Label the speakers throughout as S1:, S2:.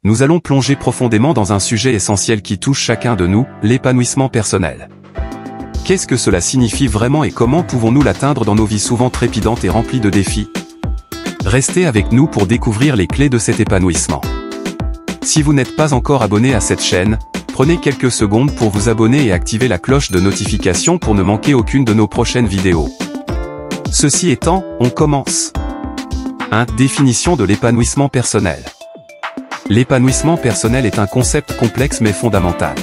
S1: nous allons plonger profondément dans un sujet essentiel qui touche chacun de nous, l'épanouissement personnel. Qu'est-ce que cela signifie vraiment et comment pouvons-nous l'atteindre dans nos vies souvent trépidantes et remplies de défis? Restez avec nous pour découvrir les clés de cet épanouissement. Si vous n'êtes pas encore abonné à cette chaîne, prenez quelques secondes pour vous abonner et activer la cloche de notification pour ne manquer aucune de nos prochaines vidéos. Ceci étant, on commence. 1. Définition de l'épanouissement personnel. L'épanouissement personnel est un concept complexe mais fondamental.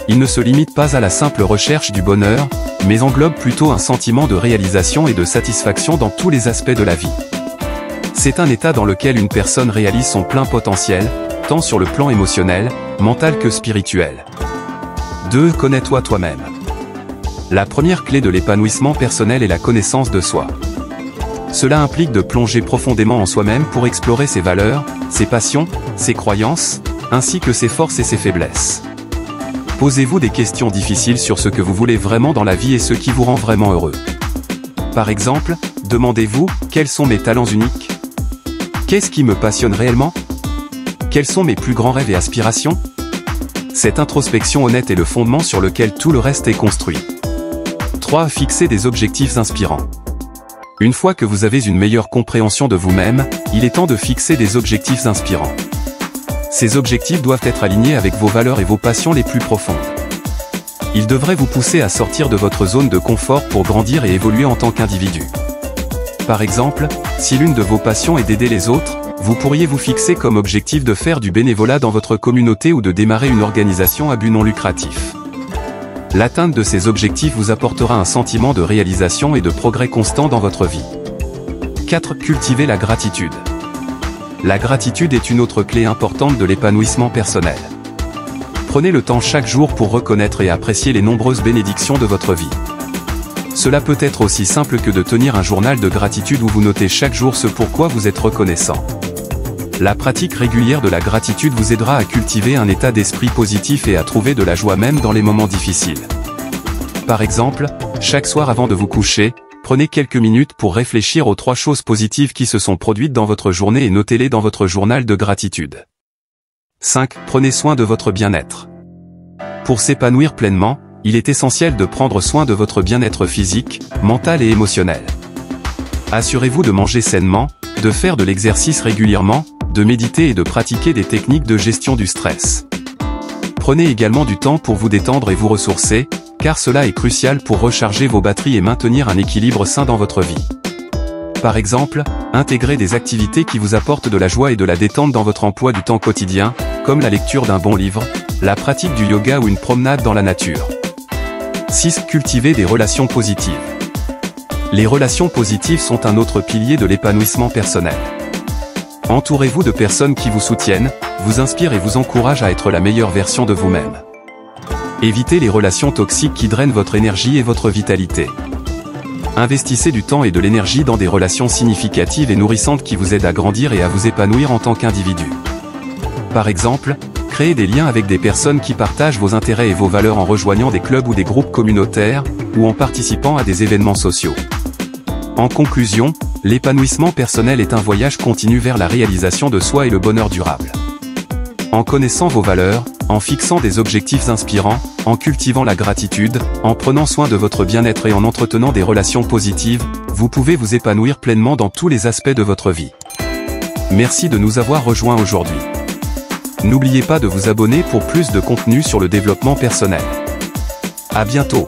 S1: Il ne se limite pas à la simple recherche du bonheur, mais englobe plutôt un sentiment de réalisation et de satisfaction dans tous les aspects de la vie. C'est un état dans lequel une personne réalise son plein potentiel, tant sur le plan émotionnel, mental que spirituel. 2. Connais-toi toi-même. La première clé de l'épanouissement personnel est la connaissance de soi. Cela implique de plonger profondément en soi-même pour explorer ses valeurs, ses passions, ses croyances, ainsi que ses forces et ses faiblesses. Posez-vous des questions difficiles sur ce que vous voulez vraiment dans la vie et ce qui vous rend vraiment heureux. Par exemple, demandez-vous, quels sont mes talents uniques? Qu'est-ce qui me passionne réellement? Quels sont mes plus grands rêves et aspirations? Cette introspection honnête est le fondement sur lequel tout le reste est construit. 3. Fixer des objectifs inspirants. Une fois que vous avez une meilleure compréhension de vous-même, il est temps de fixer des objectifs inspirants. Ces objectifs doivent être alignés avec vos valeurs et vos passions les plus profondes. Ils devraient vous pousser à sortir de votre zone de confort pour grandir et évoluer en tant qu'individu. Par exemple, si l'une de vos passions est d'aider les autres, vous pourriez vous fixer comme objectif de faire du bénévolat dans votre communauté ou de démarrer une organisation à but non lucratif. L'atteinte de ces objectifs vous apportera un sentiment de réalisation et de progrès constant dans votre vie. 4. Cultiver la gratitude. La gratitude est une autre clé importante de l'épanouissement personnel. Prenez le temps chaque jour pour reconnaître et apprécier les nombreuses bénédictions de votre vie. Cela peut être aussi simple que de tenir un journal de gratitude où vous notez chaque jour ce pourquoi vous êtes reconnaissant. La pratique régulière de la gratitude vous aidera à cultiver un état d'esprit positif et à trouver de la joie même dans les moments difficiles. Par exemple, chaque soir avant de vous coucher, prenez quelques minutes pour réfléchir aux 3 choses positives qui se sont produites dans votre journée et notez-les dans votre journal de gratitude. 5. Prenez soin de votre bien-être. Pour s'épanouir pleinement, il est essentiel de prendre soin de votre bien-être physique, mental et émotionnel. Assurez-vous de manger sainement, de faire de l'exercice régulièrement, de méditer et de pratiquer des techniques de gestion du stress. Prenez également du temps pour vous détendre et vous ressourcer, car cela est crucial pour recharger vos batteries et maintenir un équilibre sain dans votre vie. Par exemple, intégrez des activités qui vous apportent de la joie et de la détente dans votre emploi du temps quotidien, comme la lecture d'un bon livre, la pratique du yoga ou une promenade dans la nature. 6. Cultiver des relations positives. Les relations positives sont un autre pilier de l'épanouissement personnel. Entourez-vous de personnes qui vous soutiennent, vous inspirent et vous encouragent à être la meilleure version de vous-même. Évitez les relations toxiques qui drainent votre énergie et votre vitalité. Investissez du temps et de l'énergie dans des relations significatives et nourrissantes qui vous aident à grandir et à vous épanouir en tant qu'individu. Par exemple, créez des liens avec des personnes qui partagent vos intérêts et vos valeurs en rejoignant des clubs ou des groupes communautaires, ou en participant à des événements sociaux. En conclusion, l'épanouissement personnel est un voyage continu vers la réalisation de soi et le bonheur durable. En connaissant vos valeurs, en fixant des objectifs inspirants, en cultivant la gratitude, en prenant soin de votre bien-être et en entretenant des relations positives, vous pouvez vous épanouir pleinement dans tous les aspects de votre vie. Merci de nous avoir rejoints aujourd'hui. N'oubliez pas de vous abonner pour plus de contenu sur le développement personnel. À bientôt.